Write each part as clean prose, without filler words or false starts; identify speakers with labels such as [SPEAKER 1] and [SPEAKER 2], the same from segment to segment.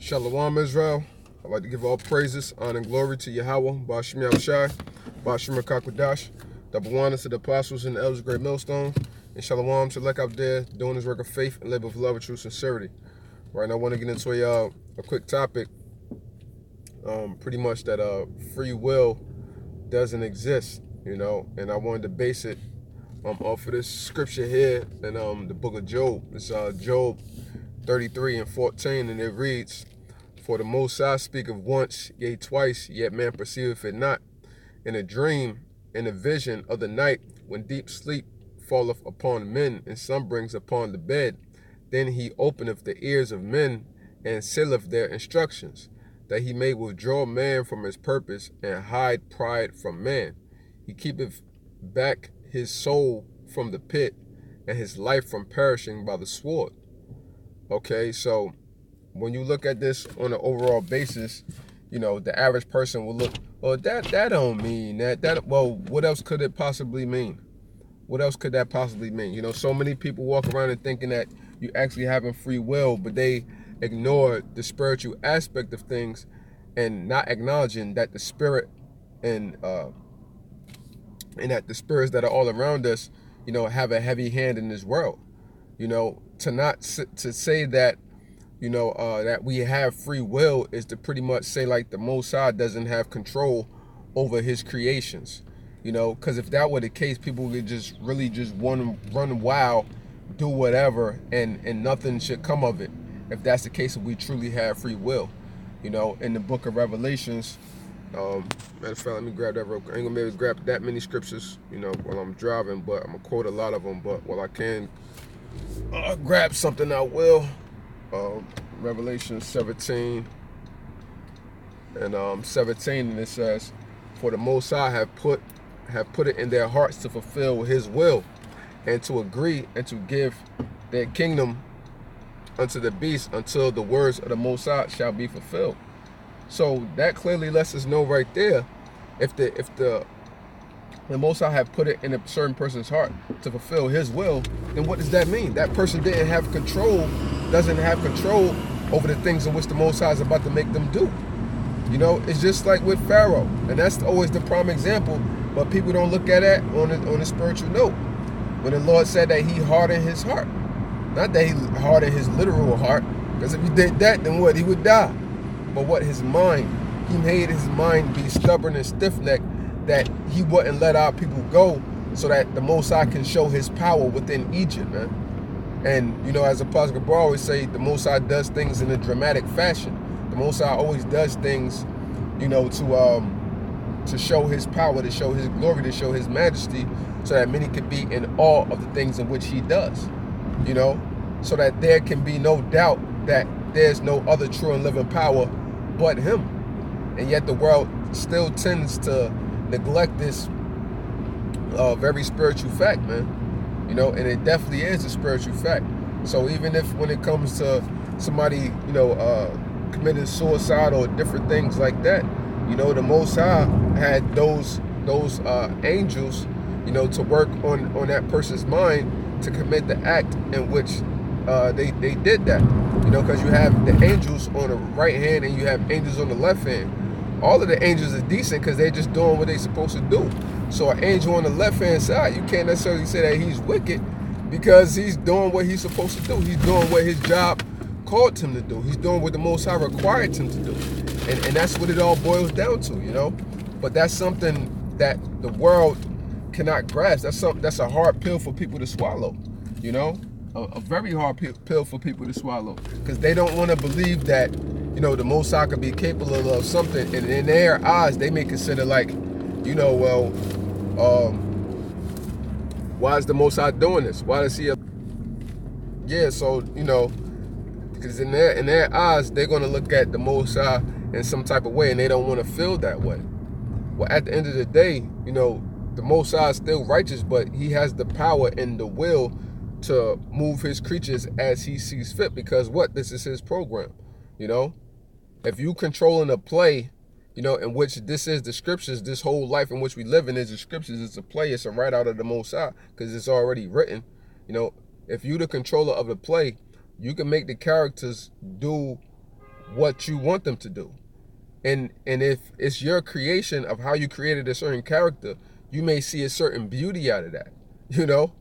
[SPEAKER 1] Shalom Israel. I'd like to give all praises, honor, and glory to Yahweh, Ba'ashim Yahushai, Ba'ashim Kakwadash, double honor to the apostles and the elders of Great Millstone, and Shalom to Lek out there doing his work of faith and labor of love and true sincerity. Right now, I want to get into a quick topic, pretty much that free will doesn't exist, and I wanted to base it off of this scripture here in the book of Job. It's Job 33 and 14, and it reads, "For the Most High speaketh once, yea twice, yet man perceiveth it not. In a dream, in a vision of the night, when deep sleep falleth upon men, and slumberings upon the bed, then he openeth the ears of men, and sealeth their instructions, that he may withdraw man from his purpose, and hide pride from man. He keepeth back his soul from the pit, and his life from perishing by the sword." Okay, so when you look at this on an overall basis, the average person will look, well, that don't mean that. Well, what else could it possibly mean? What else could that possibly mean? So many people walk around and thinking that you actually having free will, but they ignore the spiritual aspect of things and not acknowledging that the spirit and that the spirits that are all around us, have a heavy hand in this world. To say that that we have free will is to pretty much say like the Most High doesn't have control over his creations. Because if that were the case, people would just want to run wild, do whatever, and nothing should come of it. If that's the case, if we truly have free will, in the book of Revelations, matter of fact, let me grab that real quick. I ain't gonna be able to grab that many scriptures, while I'm driving, but I'm gonna quote a lot of them. But while I can grab something, I will. Revelation 17 and 17, and it says, "For the Most High have put it in their hearts to fulfill his will, and to agree and to give their kingdom unto the beast until the words of the Most High shall be fulfilled." So that clearly lets us know right there, if the Most High have put it in a certain person's heart to fulfill his will, then what does that mean? That person doesn't have control over the things in which the Most High is about to make them do. It's just like with Pharaoh, and that's always the prime example, but people don't look at that on a spiritual note. When the Lord said that he hardened his heart, not that he hardened his literal heart, because if he did that, then what? He would die. But what? His mind. He made his mind be stubborn and stiff-necked, that he wouldn't let our people go, so that the Most High can show his power within Egypt, man. And, as Apostle Gabriel always say, the Most High does things in a dramatic fashion. The Most High always does things, to show his power, to show his glory, to show his majesty, so that many can be in awe of the things in which he does, so that there can be no doubt that there's no other true and living power but him. And yet the world still tends to neglect this very spiritual fact, man. And it definitely is a spiritual fact. So even if when it comes to somebody, committing suicide or different things like that, the Most High had those angels, to work on that person's mind to commit the act in which they did that. Because you have the angels on the right hand and you have angels on the left hand. All of the angels are decent because they're just doing what they're supposed to do. So an angel on the left-hand side, you can't necessarily say that he's wicked, because he's doing what he's supposed to do. He's doing what his job called him to do. He's doing what the Most High required him to do. And that's what it all boils down to, But that's something that the world cannot grasp. That's a hard pill for people to swallow, a very hard pill for people to swallow, because they don't want to believe that, the Most High could be capable of something, and in their eyes, they may consider like, why is the Most High doing this? Why does he? Yeah, so because in their eyes, they're gonna look at the Most High in some type of way, and they don't want to feel that way. Well, at the end of the day, the Most High is still righteous, but he has the power and the will to move his creatures as he sees fit, because this is his program. If you controlling a play, in which this is the scriptures, this whole life in which we live in is the scriptures, it's a play, it's a right out of the Most High, because it's already written. If you the controller of the play, you can make the characters do what you want them to do. And if it's your creation of how you created a certain character, you may see a certain beauty out of that. You know,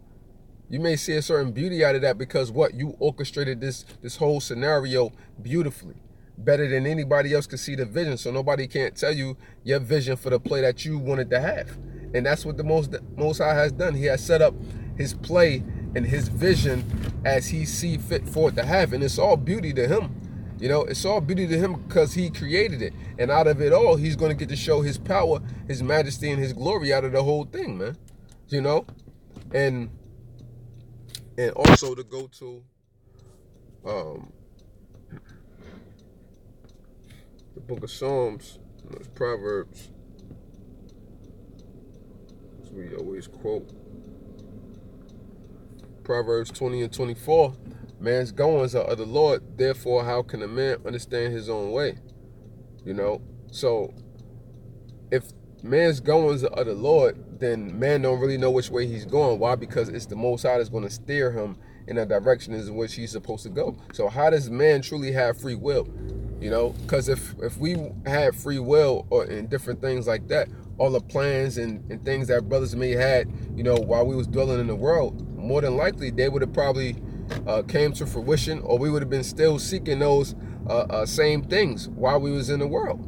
[SPEAKER 1] you may see a certain beauty out of that because what you orchestrated this whole scenario beautifully, better than anybody else could see the vision. So nobody can't tell you your vision for the play that you wanted to have. And that's what the Most High has done. He has set up his play and his vision as he see fit for it to have, and it's all beauty to him. You know, it's all beauty to him because he created it. And out of it all, he's going to get to show his power, his majesty, and his glory out of the whole thing, man. You know? And also to go to the book of Psalms, Proverbs, as we always quote. Proverbs 20 and 24. Man's goings are of the Lord, therefore how can a man understand his own way? You know, so if man's goings are of the Lord, then man don't really know which way he's going. Why? Because it's the Most High that's going to steer him in a direction in which he's supposed to go. So how does man truly have free will? You know, because if we had free will or in different things like that, all the plans and things that brothers may had, you know, while we was dwelling in the world, more than likely they would have probably came to fruition, or we would have been still seeking those same things while we was in the world.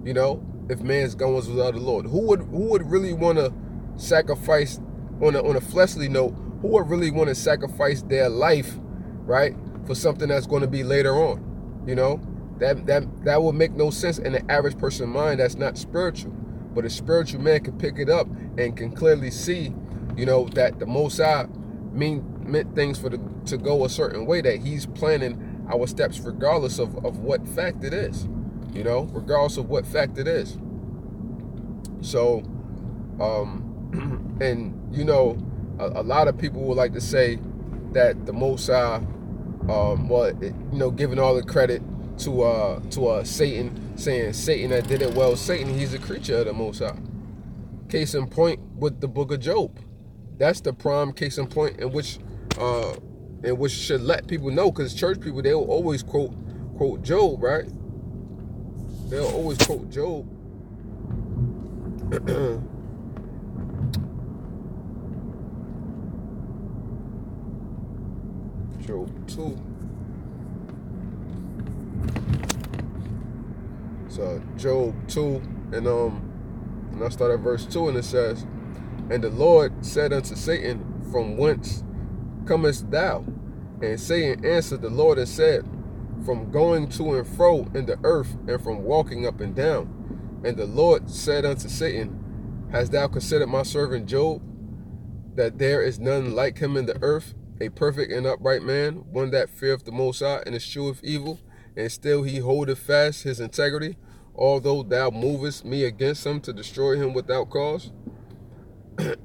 [SPEAKER 1] You know, if man's goings was of the Lord, who would really want to sacrifice on a fleshly note? Who would really want to sacrifice their life, right, for something that's going to be later on? You know, that would make no sense in the average person's mind that's not spiritual. But a spiritual man can pick it up and can clearly see, you know, that the Most High meant things to go a certain way, that he's planning our steps regardless of what fact it is, you know, regardless of what fact it is. So, and, you know, a lot of people would like to say that the Most High, giving all the credit to Satan, saying Satan that did it well. Satan, he's a creature of the Most High. Case in point with the book of Job. That's the prime case in point in which should let people know, because church people, they'll always quote Job, right? They'll always quote Job. Job 2. So Job 2, and I start at verse 2, and it says, "And the Lord said unto Satan, From whence comest thou? And Satan answered the Lord and said, From going to and fro in the earth, and from walking up and down. And the Lord said unto Satan, Hast thou considered my servant Job, that there is none like him in the earth, a perfect and upright man, one that feareth the Most High, and escheweth evil, and still he holdeth fast his integrity, although thou movest me against him to destroy him without cause?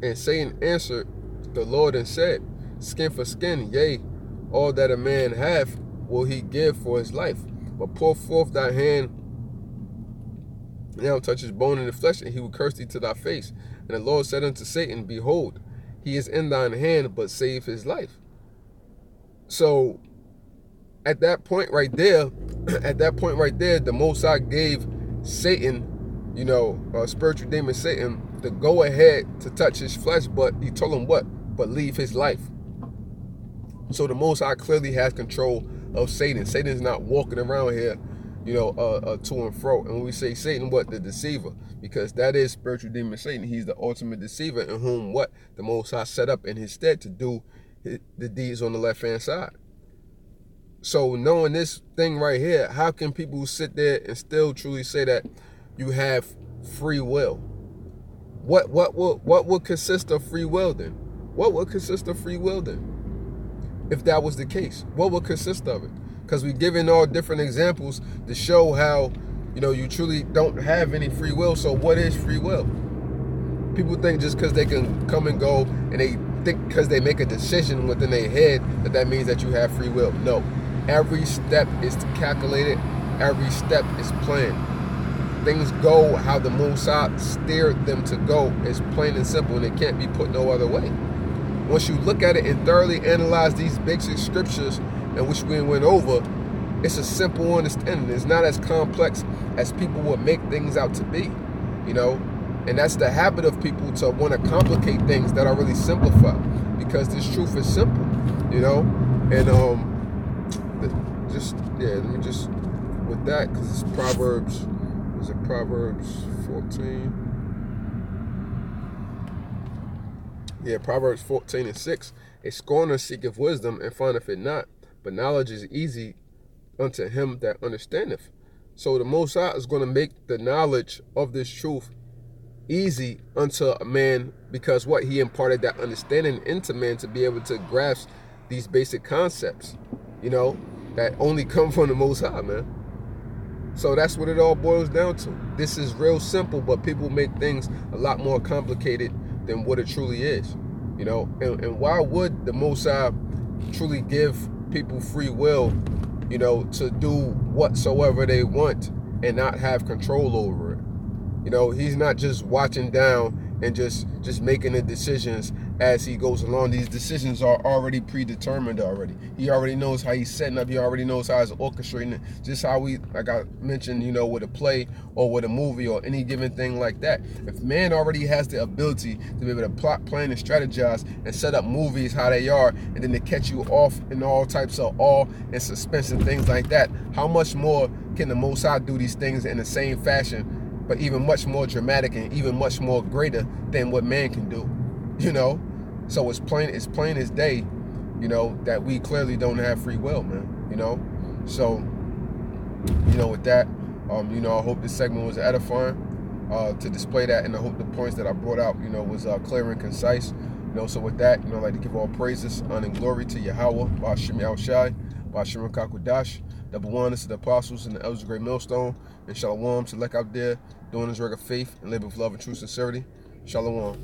[SPEAKER 1] And Satan answered the Lord and said, Skin for skin, yea, all that a man hath will he give for his life. But pour forth thy hand, now touch his bone and the flesh, and he will curse thee to thy face. And the Lord said unto Satan, Behold, he is in thine hand, but save his life. So at that point right there, the Most High gave Satan, you know, spiritual demon Satan, the go ahead to touch his flesh, but he told him what? But leave his life. So the Most High clearly has control of Satan. Satan's not walking around here, you know, to and fro. And when we say Satan, what? The deceiver, because that is spiritual demon Satan. He's the ultimate deceiver, in whom what? The Most High set up in his stead to do the deeds on the left-hand side. So knowing this thing right here, how can people sit there and still truly say that you have free will? What would consist of free will then? What would consist of free will then? If that was the case, what would consist of it? Because we've given all different examples to show how, you know, you truly don't have any free will. So what is free will? People think just because they can come and go, and they think because they make a decision within their head that means that you have free will. No. Every step is calculated. Every step is planned. Things go how the Most High steered them to go. It's plain and simple, and it can't be put no other way. Once you look at it and thoroughly analyze these basic scriptures in which we went over, It's a simple understanding. It's not as complex as people would make things out to be, you know? And that's the habit of people, to want to complicate things that are really simplified, because this truth is simple, you know? And let me just, with that, because it's Proverbs, was it Proverbs 14? Yeah, Proverbs 14:6. A scorner seeketh wisdom and findeth it not, but knowledge is easy unto him that understandeth. So the Most High is going to make the knowledge of this truth easy unto a man, because what? He imparted that understanding into man to be able to grasp these basic concepts, you know, that only come from the Most High, man. So that's what it all boils down to. This is real simple, but people make things a lot more complicated than what it truly is, you know. And why would the Most High truly give people free will, you know, to do whatsoever they want and not have control over it? You know, he's not just watching down and just making the decisions as he goes along. These decisions are already predetermined already. He already knows how he's setting up. He already knows how he's orchestrating it. Just how we, like I mentioned, you know, with a play or with a movie or any given thing like that. If man already has the ability to be able to plot, plan, and strategize and set up movies how they are, and then to catch you off in all types of awe and suspense and things like that, how much more can the Most High do these things in the same fashion, but even much more dramatic and even much more greater than what man can do, you know? So it's plain as day, you know, that we clearly don't have free will, man, you know? So, you know, with that, you know, I hope this segment was edifying to display that, and I hope the points that I brought out, you know, was clear and concise, you know? So with that, you know, I'd like to give all praises, honor, and glory to Yahweh, Ba'ashim Yahushai, Ba'ashim Kakwadash, double honors to the apostles and the elders of the great millstone, and shalom to Lek out there doing his work of faith and labor of love and true sincerity. Shalom.